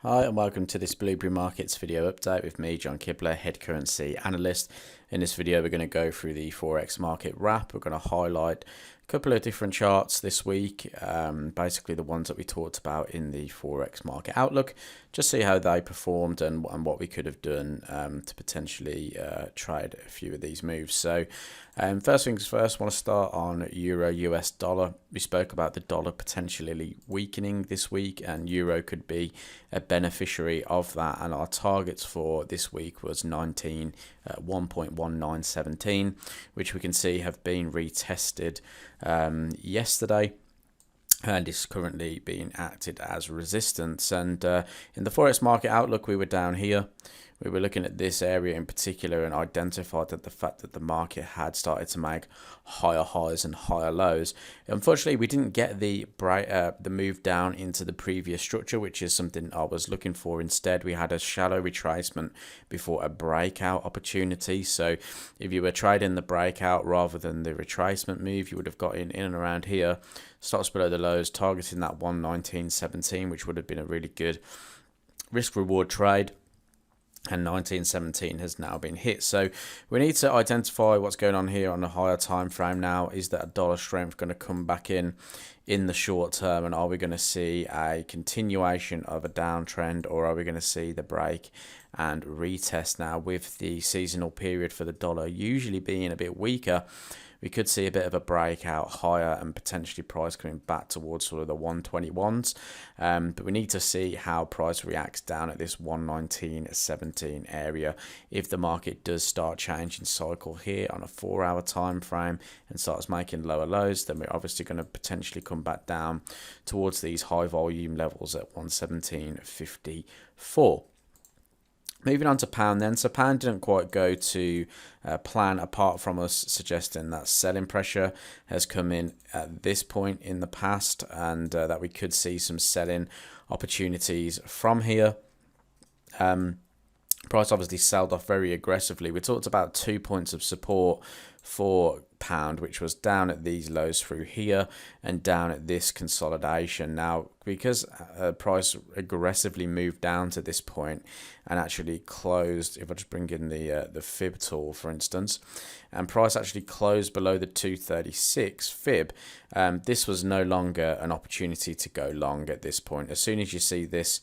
Hi and welcome to this Blueberry Markets video update with me, John Kibler, head currency analyst. In this video we're going to go through the Forex market wrap. We're going to highlight a couple of different charts this week, basically the ones that we talked about in the Forex market outlook, just see how they performed and what we could have done to potentially trade a few of these moves. So first things first, I want to start on Euro US dollar. We spoke about the dollar potentially weakening this week and Euro could be a beneficiary of that, and our targets for this week was 1.1917, which we can see have been retested yesterday and is currently being acted as resistance. And in the Forex market outlook, we were down here. We were looking at this area in particular and identified that the fact that the market had started to make higher highs and higher lows. Unfortunately, we didn't get the move down into the previous structure, which is something I was looking for. Instead, we had a shallow retracement before a breakout opportunity. So if you were trading the breakout rather than the retracement move, you would have got in and around here, stops below the lows, targeting that 119.17, which would have been a really good risk reward trade. And 1917 has now been hit. So we need to identify what's going on here on a higher time frame now. Is that dollar strength going to come back in the short term, and are we going to see a continuation of a downtrend, or are we going to see the break and retest? Now, with the seasonal period for the dollar usually being a bit weaker, we could see a bit of a breakout higher and potentially price coming back towards sort of the 121s. But we need to see how price reacts down at this 119.17 area. If the market does start changing cycle here on a 4-hour time frame and starts making lower lows, then we're obviously going to potentially come back down towards these high volume levels at 117.54. Moving on to pound then. So pound didn't quite go to plan, apart from us suggesting that selling pressure has come in at this point in the past, and that we could see some selling opportunities from here. Price obviously sold off very aggressively. We talked about 2 points of support for pound, which was down at these lows through here and down at this consolidation. Now, because price aggressively moved down to this point and actually closed, if I just bring in the fib tool, for instance, and price actually closed below the 236 fib, this was no longer an opportunity to go long at this point. As soon as you see this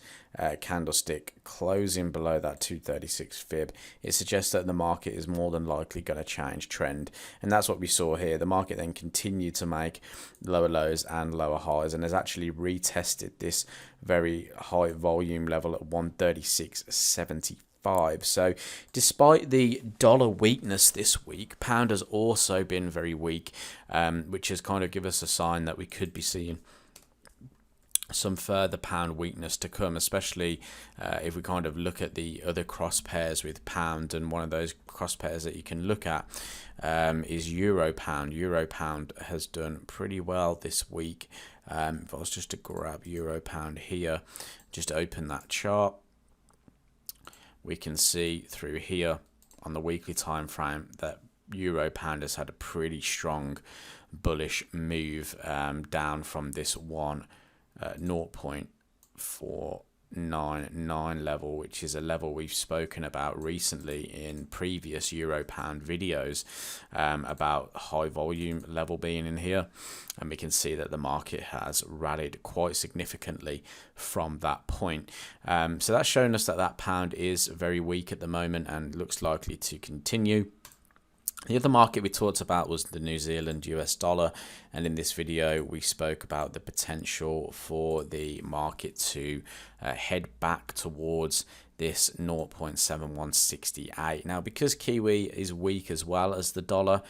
candlestick closing below that 236 fib, it suggests that the market is more than likely going to change trend, and that's what we saw here. The market then continued to make lower lows and lower highs and has actually retested this very high volume level at 136.75. So despite the dollar weakness this week, pound has also been very weak, which has kind of given us a sign that we could be seeing some further pound weakness to come, especially if we kind of look at the other cross pairs with pound. And one of those cross pairs that you can look at is euro pound. Euro pound has done pretty well this week. If I was just to grab euro pound here, just open that chart, we can see through here on the weekly time frame that euro pound has had a pretty strong bullish move down from this 0.499 level, which is a level we've spoken about recently in previous euro pound videos, about high volume level being in here, and we can see that the market has rallied quite significantly from that point. So that's shown us that that pound is very weak at the moment and looks likely to continue. The other market we talked about was the New Zealand US dollar, and in this video we spoke about the potential for the market to head back towards this 0.7168. Now, because Kiwi is weak as well as the dollar,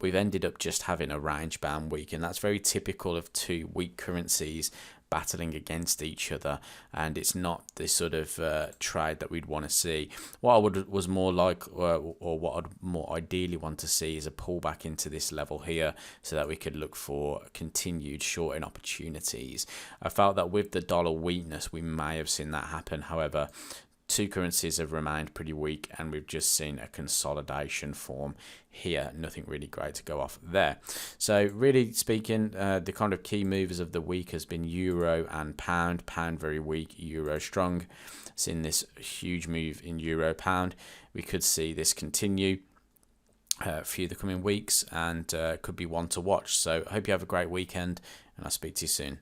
we've ended up just having a range bound week, and that's very typical of two weak currencies battling against each other, and it's not the sort of trade that we'd want to see. What I was more like, or what I'd more ideally want to see, is a pullback into this level here so that we could look for continued shorting opportunities. I felt that with the dollar weakness we may have seen that happen. However, two currencies have remained pretty weak, and we've just seen a consolidation form here. Nothing really great to go off there. So really speaking, the kind of key movers of the week has been euro and pound. Pound very weak, euro strong. Seen this huge move in euro pound. We could see this continue through the coming weeks, and could be one to watch. So I hope you have a great weekend, and I'll speak to you soon.